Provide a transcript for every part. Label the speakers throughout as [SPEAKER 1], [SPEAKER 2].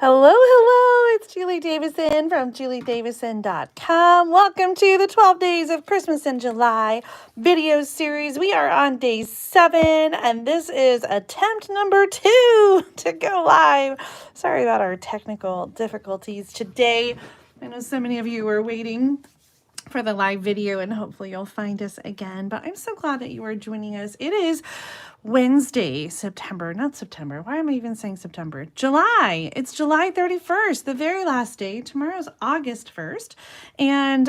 [SPEAKER 1] Hello, hello, it's Julie Davison from juliedavison.com. Welcome to the 12 Days of Christmas in July video series. We are on day 7, and this is attempt number 2 to go live. Sorry about our technical difficulties today. I know so many of you were waiting for the live video, and hopefully you'll find us again. But I'm so glad that you are joining us. It is Wednesday, not September. Why am I even saying September? July. It's July 31st, the very last day. Tomorrow's August 1st. And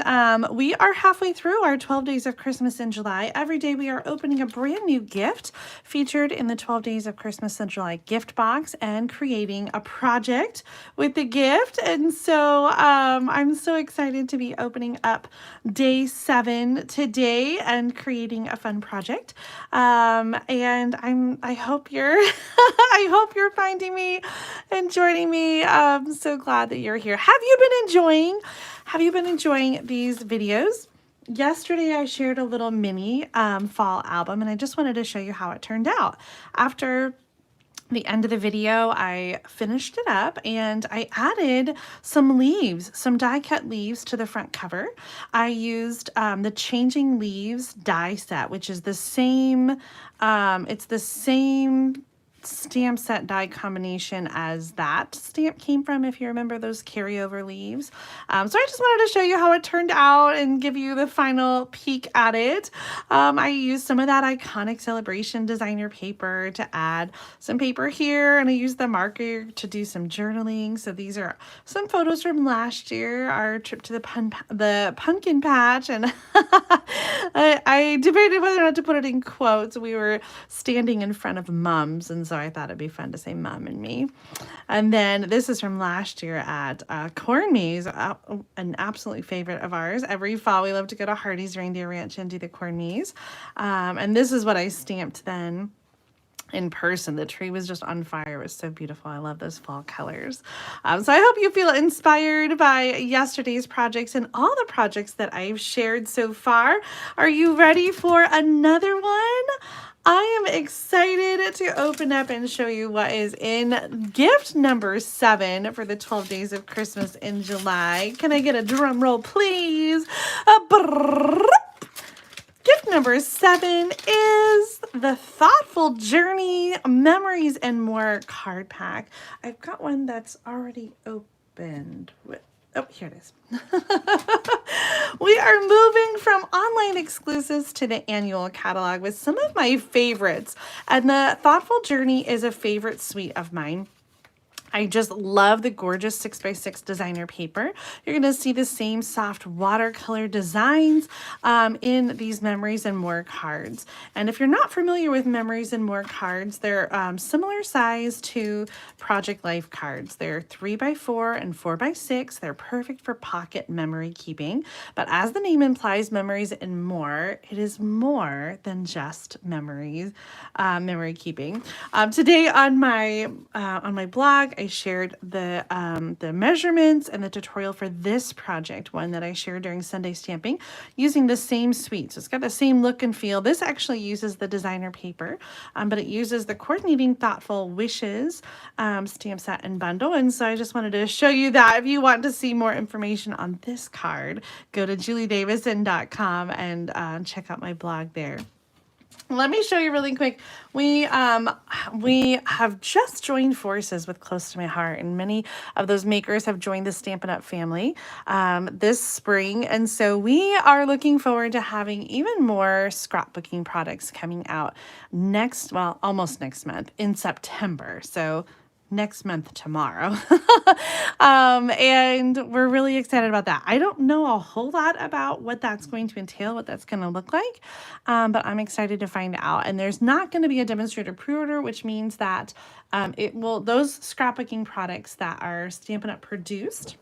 [SPEAKER 1] we are halfway through our 12 Days of Christmas in July. Every day we are opening a brand new gift featured in the 12 Days of Christmas in July gift box and creating a project with the gift. And so I'm so excited to be opening up day 7 today and creating a fun project. And I hope you're I hope you're finding me and joining me. I'm so glad that you're here. Have you been enjoying these videos? Yesterday I shared a little mini fall album, and I just wanted to show you how it turned out. After the end of the video, I finished it up and I added some leaves, some die cut leaves to the front cover. I used the Changing Leaves die set, which is the same, it's the same stamp set die combination as that stamp came from, if you remember those carryover leaves. So I just wanted to show you how it turned out and give you the final peek at it. I used some of that iconic Celebration designer paper to add some paper here, and I used the marker to do some journaling. So these are some photos from last year, our trip to the pumpkin patch, and I debated whether or not to put it in quotes. We were standing in front of mums, and so I thought it'd be fun to say mom and me. And then this is from last year at Corn Maze, an absolutely favorite of ours. Every fall we love to go to Hardy's Reindeer Ranch and do the Corn Maze. And this is what I stamped then in person. The tree was just on fire. It was so beautiful. I love those fall colors. So I hope you feel inspired by yesterday's projects and all the projects that I've shared so far. Are you ready for another one? I am excited to open up and show you what is in gift number 7 for the 12 Days of Christmas in July. Can I get a drum roll, please? Gift number 7 is the Thoughtful Journey Memories and More card pack. I've got one that's already opened. Oh, here it is. We are moving from online exclusives to the annual catalog with some of my favorites. And the Thoughtful Journey is a favorite suite of mine. I just love the gorgeous 6x6 designer paper. You're going to see the same soft watercolor designs in these Memories and More cards. And if you're not familiar with Memories and More cards, they're similar size to Project Life cards. They're 3x4 and 4x6. They're perfect for pocket memory keeping. But as the name implies, Memories and More, it is more than just memory keeping. Today on my blog, I shared the measurements and the tutorial for this project, one that I shared during Sunday stamping, using the same suite. So it's got the same look and feel. This actually uses the designer paper, but it uses the Coordinating Thoughtful Wishes stamp set and bundle. And so I just wanted to show you that. If you want to see more information on this card, go to juliedavison.com and check out my blog there. Let me show you really quick. We have just joined forces with Close to My Heart, and many of those makers have joined the Stampin' Up family this spring. And so we are looking forward to having even more scrapbooking products coming out almost next month in September. So next month tomorrow. And we're really excited about that. I don't know a whole lot about what that's going to entail, what that's going to look like, but I'm excited to find out. And there's not going to be a demonstrator pre-order, which means that those scrapbooking products that are Stampin' Up produced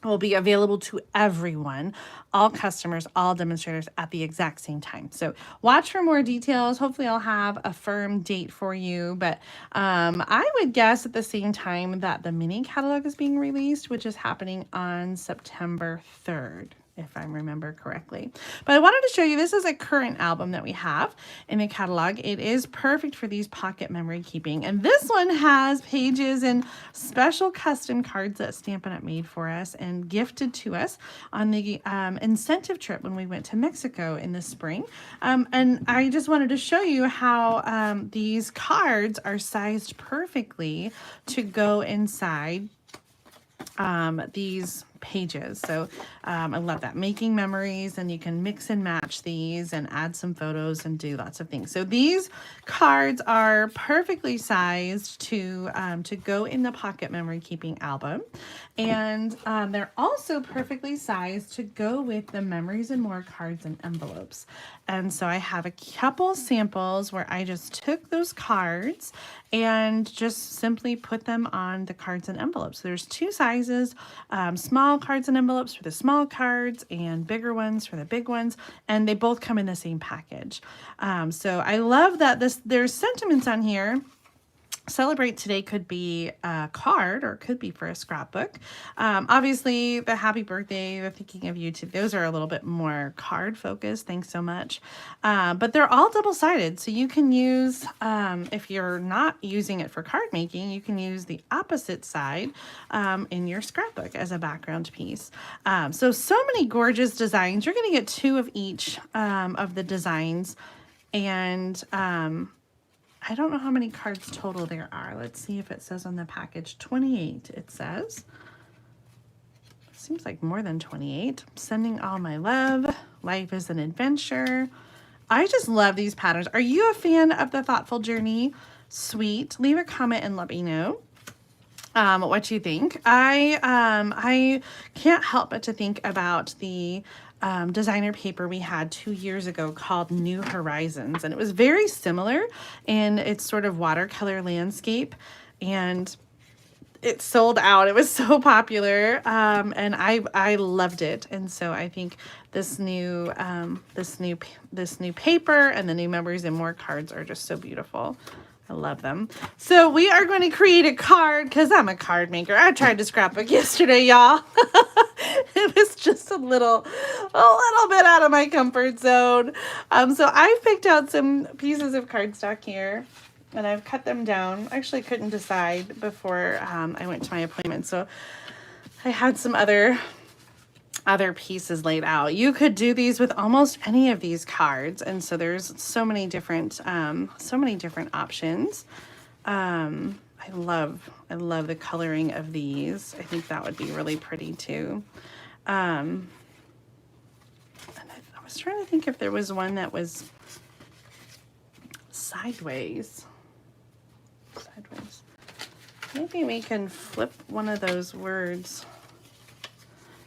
[SPEAKER 1] will be available to everyone, all customers, all demonstrators at the exact same time. So watch for more details. Hopefully I'll have a firm date for you, but I would guess at the same time that the mini catalog is being released, which is happening on September 3rd. if I remember correctly. But I wanted to show you, this is a current album that we have in the catalog. It is perfect for these pocket memory keeping. And this one has pages and special custom cards that Stampin' Up! Made for us and gifted to us on the incentive trip when we went to Mexico in the spring. And I just wanted to show you how these cards are sized perfectly to go inside these pages. So I love that, making memories, and you can mix and match these and add some photos and do lots of things. So these cards are perfectly sized to go in the pocket memory keeping album, and they're also perfectly sized to go with the Memories and More cards and envelopes. And so I have a couple samples where I just took those cards and just simply put them on the cards and envelopes. There's two sizes, small cards and envelopes for the small cards and bigger ones for the big ones, and they both come in the same package. So I love that there's sentiments on here. Celebrate Today could be a card, or it could be for a scrapbook. Obviously, the happy birthday, the thinking of you too, those are a little bit more card focused. Thanks so much. But they're all double-sided, so you can use, if you're not using it for card making, you can use the opposite side in your scrapbook as a background piece. So many gorgeous designs. You're going to get 2 of each of the designs, and I don't know how many cards total there are. Let's see if it says on the package. 28, it says. Seems like more than 28. Sending all my love. Life is an adventure. I just love these patterns. Are you a fan of the Thoughtful Journey? Sweet. Leave a comment and let me know what you think. I can't help but to think about the designer paper we had 2 years ago called New Horizons, and it was very similar in its sort of watercolor landscape, and it sold out. It was so popular, and I loved it. And so I think this new paper and the new Memories and More cards are just so beautiful. I love them. So we are going to create a card because I'm a card maker. I tried to scrapbook yesterday, y'all. It was just a little bit out of my comfort zone. So I've picked out some pieces of cardstock here, and I've cut them down. I actually couldn't decide before I went to my appointment, so I had some other pieces laid out. You could do these with almost any of these cards, and so there's so many different options. I love the coloring of these. I think that would be really pretty too. And I was trying to think if there was one that was sideways. Maybe we can flip one of those words,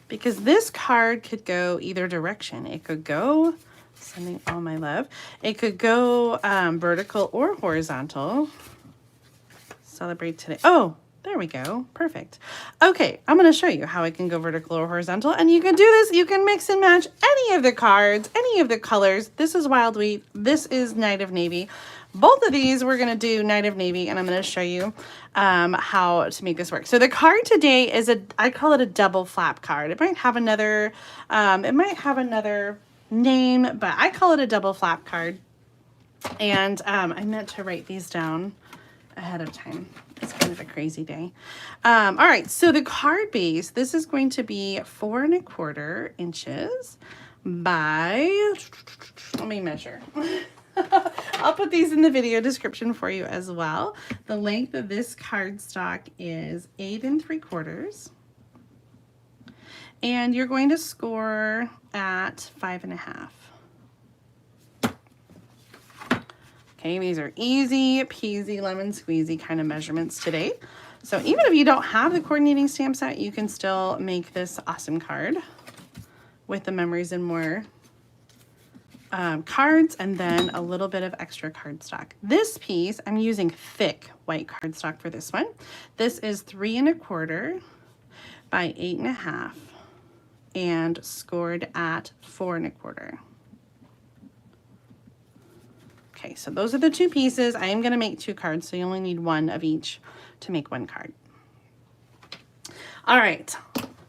[SPEAKER 1] because this card could go either direction. It could go sending all my love. It could go vertical or horizontal. Celebrate Today. Oh, there we go. Perfect. Okay, I'm going to show you how it can go vertical or horizontal, and you can do this. You can mix and match any of the cards, any of the colors. This is Wild Wheat. This is Night of Navy. Both of these we're going to do Night of Navy, and I'm going to show you how to make this work. So the card today is I call it a double flap card. It might have another name, but I call it a double flap card. And I meant to write these down ahead of time. It's kind of a crazy day. All right, so the card base, this is going to be 4 1/4 inches by, let me measure. I'll put these in the video description for you as well. The length of this cardstock is 8 3/4. And you're going to score at 5 1/2. Okay, these are easy peasy lemon squeezy kind of measurements today. So even if you don't have the coordinating stamp set, you can still make this awesome card with the Memories and More cards, and then a little bit of extra cardstock. This piece, I'm using thick white cardstock for this one. This is 3 1/4 by 8 1/2 and scored at 4 1/4. Okay, so those are the 2 pieces. I am going to make 2 cards, so you only need 1 of each to make 1 card. All right,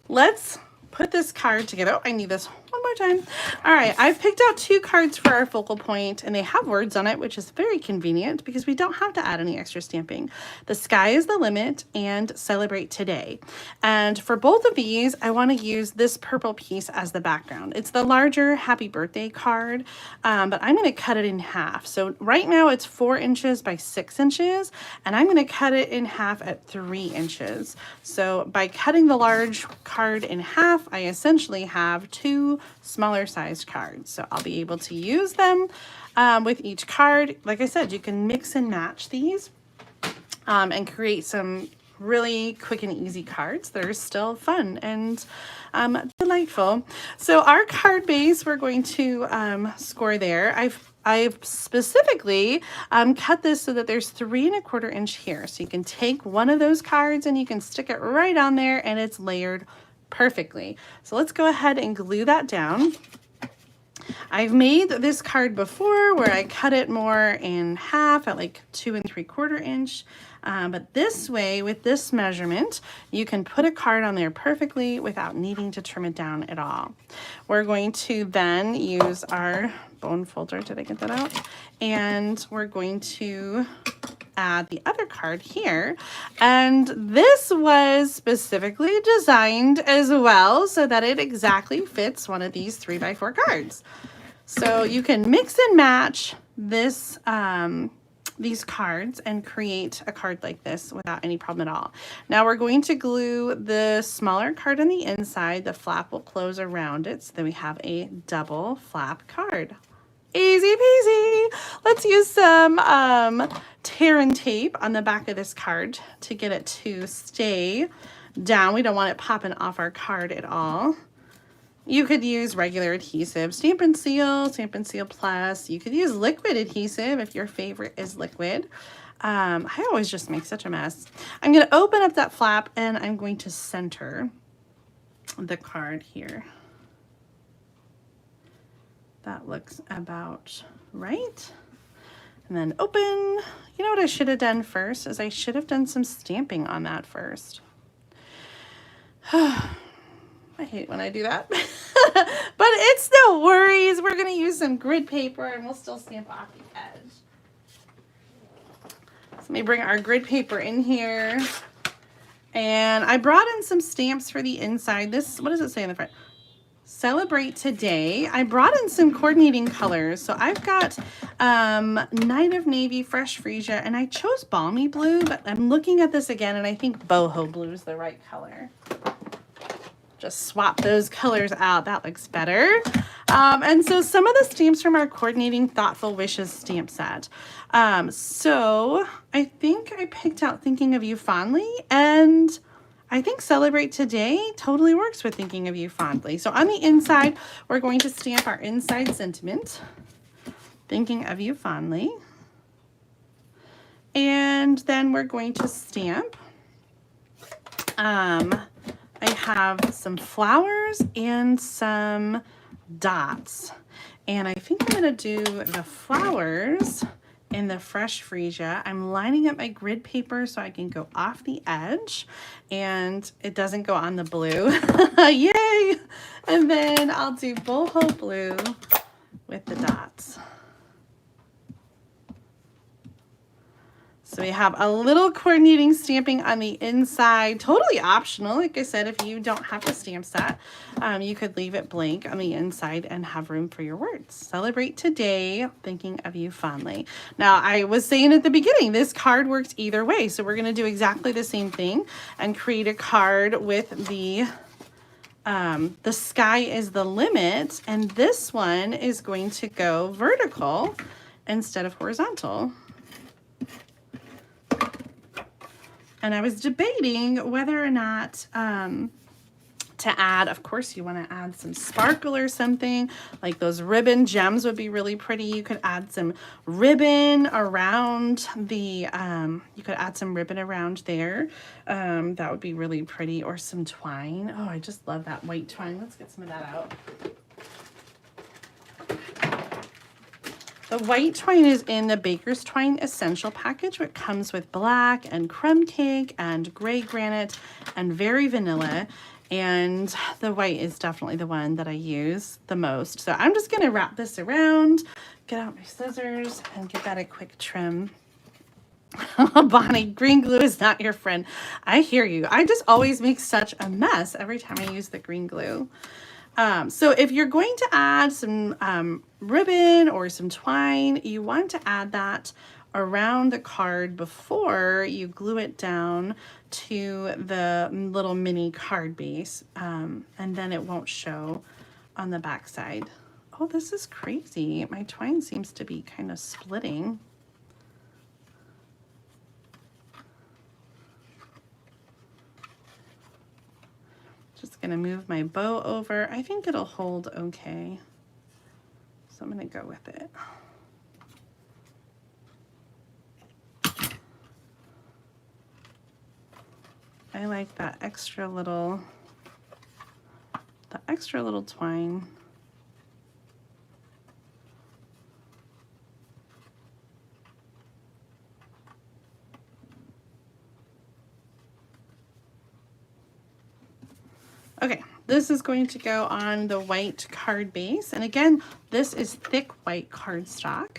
[SPEAKER 1] let's put this card together. Oh, I need this one more time. All right, I've picked out 2 cards for our focal point, and they have words on it, which is very convenient because we don't have to add any extra stamping. The sky is the limit and celebrate today. And for both of these, I want to use this purple piece as the background. It's the larger happy birthday card, but I'm going to cut it in half. So right now it's 4 inches by 6 inches, and I'm going to cut it in half at 3 inches. So by cutting the large card in half, I essentially have 2 smaller sized cards. So I'll be able to use them with each card. Like I said, you can mix and match these and create some really quick and easy cards that are still fun and delightful. So our card base, we're going to score there. I've specifically cut this so that there's 3 1/4 inch here. So you can take one of those cards and you can stick it right on there and it's layered perfectly. So let's go ahead and glue that down. I've made this card before where I cut it more in half at like 2 3/4 inch. But this way, with this measurement, you can put a card on there perfectly without needing to trim it down at all. We're going to then use our bone folder. Did I get that out? And we're going to add the other card here. And this was specifically designed as well so that it exactly fits one of these 3x4 cards. So you can mix and match this these cards and create a card like this without any problem at all. Now we're going to glue the smaller card on the inside. The flap will close around it, so then we have a double flap card. Easy peasy. Let's use some tear and tape on the back of this card to get it to stay down. We don't want it popping off our card at all. You could use regular adhesive, Stampin' Seal Plus. You could use liquid adhesive if your favorite is liquid. I always just make such a mess. I'm going to open up that flap and I'm going to center the card here. That looks about right. And then open. You know what I should have done first is I should have done some stamping on that first. I hate when I do that. But it's no worries. We're going to use some grid paper and we'll still stamp off the edge. So let me bring our grid paper in here. And I brought in some stamps for the inside. This, what does it say in the front? Celebrate today. I brought in some coordinating colors. So I've got Night of Navy, Fresh Freesia, and I chose Balmy Blue, but I'm looking at this again and I think Boho Blue is the right color. Just swap those colors out. That looks better. And so some of the stamps from our Coordinating Thoughtful Wishes stamp set. So I think I picked out Thinking of You Fondly, and I think Celebrate Today totally works with Thinking of You Fondly. So on the inside, we're going to stamp our inside sentiment, Thinking of You Fondly. And then we're going to stamp I have some flowers and some dots. And I think I'm going to do the flowers in the Fresh Freesia. I'm lining up my grid paper so I can go off the edge and it doesn't go on the blue. Yay! And then I'll do Boho Blue with the dots. So we have a little coordinating stamping on the inside, totally optional. Like I said, if you don't have the stamp set, you could leave it blank on the inside and have room for your words. Celebrate today, Thinking of You Fondly. Now, I was saying at the beginning, this card works either way. So we're going to do exactly the same thing and create a card with the sky is the limit. And this one is going to go vertical instead of horizontal. And I was debating whether or not to add, of course, you want to add some sparkle or something, like those ribbon gems would be really pretty. You could add some ribbon around the, you could add some ribbon around there. That would be really pretty, or some twine. Oh, I just love that white twine. Let's get some of that out. The white twine is in the Baker's Twine Essential Package, which comes with black and crumb cake and gray granite and very vanilla. And the white is definitely the one that I use the most. So I'm just gonna wrap this around, get out my scissors, and give that a quick trim. Bonnie, green glue is not your friend. I hear you. I just always make such a mess every time I use the green glue. So if you're going to add some ribbon or some twine, you want to add that around the card before you glue it down to the little mini card base, and then it won't show on the back side. Oh, this is crazy. My twine seems to be kind of splitting. Just gonna move my bow over. I think it'll hold okay. So I'm gonna go with it. I like that extra little twine. Okay, this is going to go on the white card base. And again, this is thick white cardstock.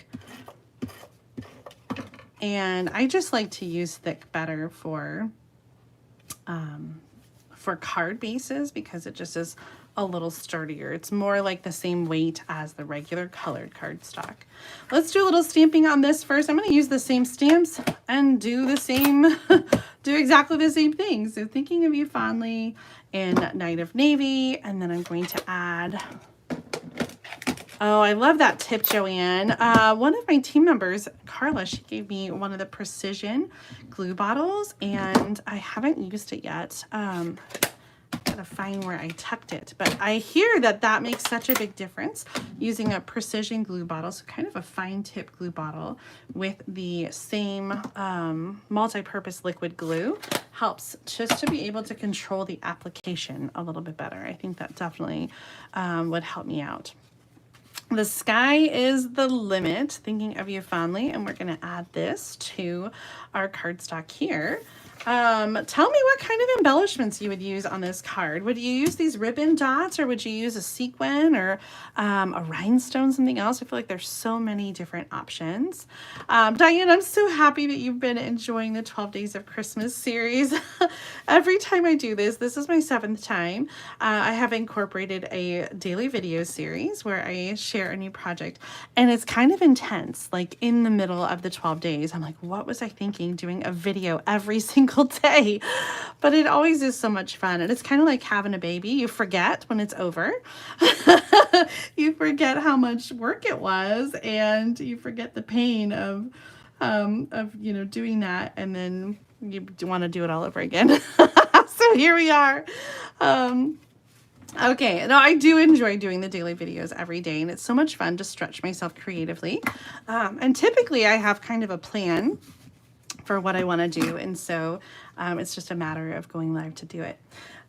[SPEAKER 1] And I just like to use thick better for card bases because it just is a little sturdier. It's more like the same weight as the regular colored cardstock. Let's do a little stamping on this first. I'm going to use the same stamps and do the same, do exactly the same thing. So Thinking of You Fondly in Night of Navy, and then I'm going to add, oh, I love that tip, Joanne. One of my team members, Carla, she gave me one of the precision glue bottles, and I haven't used it yet. Gotta find where I tucked it, but I hear that that makes such a big difference using a precision glue bottle, so kind of a fine tip glue bottle with the same multi-purpose liquid glue helps just to be able to control the application a little bit better. I think that definitely would help me out. The sky is the limit, Thinking of You Fondly, and we're going to add this to our cardstock here. Tell me what kind of embellishments you would use on this card. Would you use these ribbon dots, or would you use a sequin or a rhinestone, something else? I feel like there's so many different options. Diane, I'm so happy that you've been enjoying the 12 Days of Christmas series. Every time I do this is my 7th time. I have incorporated a daily video series where I share a new project, and it's kind of intense. Like in the middle of the 12 days, I'm like, what was I thinking doing a video every single day? But it always is so much fun, and it's kind of like having a baby. You forget when it's over. You forget how much work it was, and you forget the pain of you know, doing that, and then you want to do it all over again. So here we are. Okay, no, I do enjoy doing the daily videos every day, and it's so much fun to stretch myself creatively. And typically I have kind of a plan for what I want to do, and so it's just a matter of going live to do it.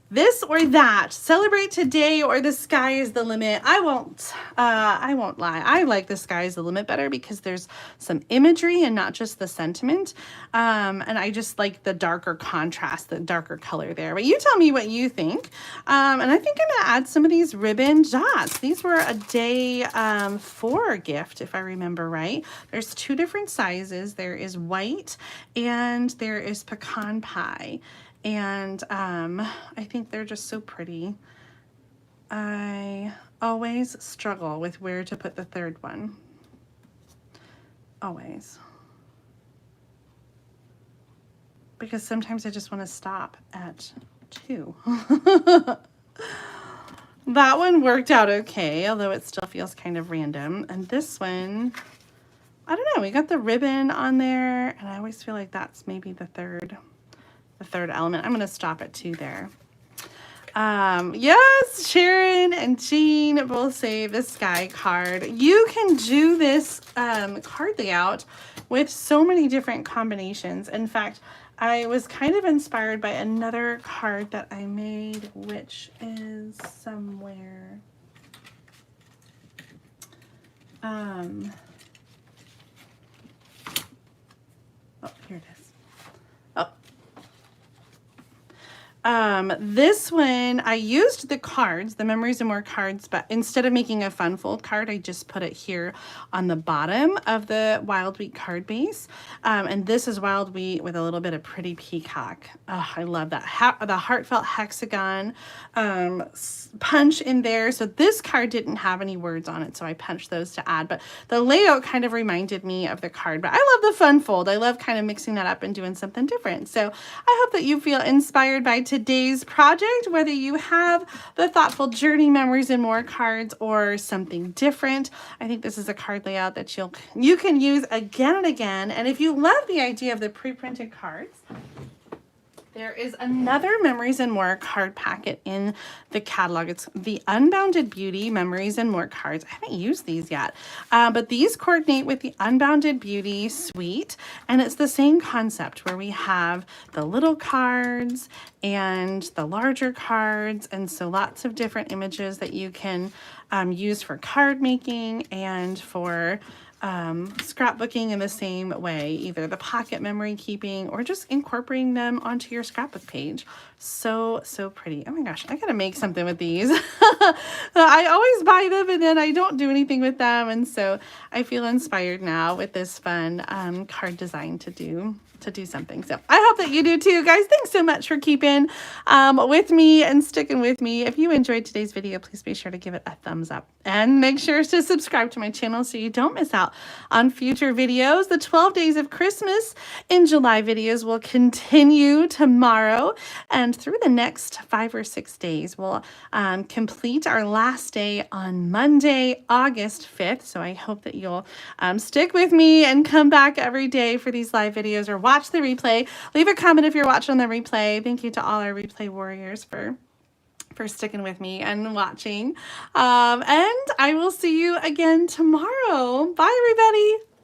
[SPEAKER 1] This or that, celebrate today or the sky is the limit. I won't lie. I like the sky is the limit better because there's some imagery and not just the sentiment. And I just like the darker contrast, the darker color there. But you tell me what you think. And I think I'm gonna add some of these ribbon dots. These were a day 4 gift, if I remember right. There's 2 different sizes. There is white and there is pecan pie. And I think they're just so pretty. I always struggle with where to put the 3rd one. Always. Because sometimes I just want to stop at 2. That one worked out okay, although it still feels kind of random. And this one, I don't know, we got the ribbon on there, and I always feel like that's maybe the third element. I'm going to stop at 2 there. Yes, Sharon and Jean both say the sky card. You can do this card layout with so many different combinations. In fact, I was kind of inspired by another card that I made, which is somewhere. Oh, here it is. This one, I used the cards, the Memories and More cards, but instead of making a fun fold card, I just put it here on the bottom of the Wild Wheat card base. And this is Wild Wheat with a little bit of Pretty Peacock. Oh, I love that. The heartfelt hexagon punch in there. So this card didn't have any words on it, so I punched those to add. But the layout kind of reminded me of the card. But I love the fun fold. I love kind of mixing that up and doing something different. So I hope that you feel inspired by today's project, whether you have the Thoughtful Journey Memories and More cards or something different. I think this is a card layout that you can use again and again. And if you love the idea of the pre-printed cards, there is another Memories and More card packet in the catalog. It's the Unbounded Beauty Memories and More cards. I haven't used these yet, but these coordinate with the Unbounded Beauty suite, and it's the same concept where we have the little cards and the larger cards, and so lots of different images that you can use for card making and for scrapbooking in the same way, either the pocket memory keeping or just incorporating them onto your scrapbook page. So pretty. Oh my gosh, I gotta make something with these. I always buy them and then I don't do anything with them, and so I feel inspired now with this fun card design to do something. So I hope that you do too, guys. Thanks so much for keeping with me and sticking with me. If you enjoyed today's video, please be sure to give it a thumbs up and make sure to subscribe to my channel so you don't miss out on future videos. The 12 Days of Christmas in July videos will continue tomorrow, and through the next 5 or 6 days, we'll complete our last day on Monday, August 5th. So I hope that you'll stick with me and come back every day for these live videos or watch the replay. Leave a comment if you're watching the replay. Thank you to all our replay warriors for sticking with me and watching. And I will see you again tomorrow. Bye, everybody.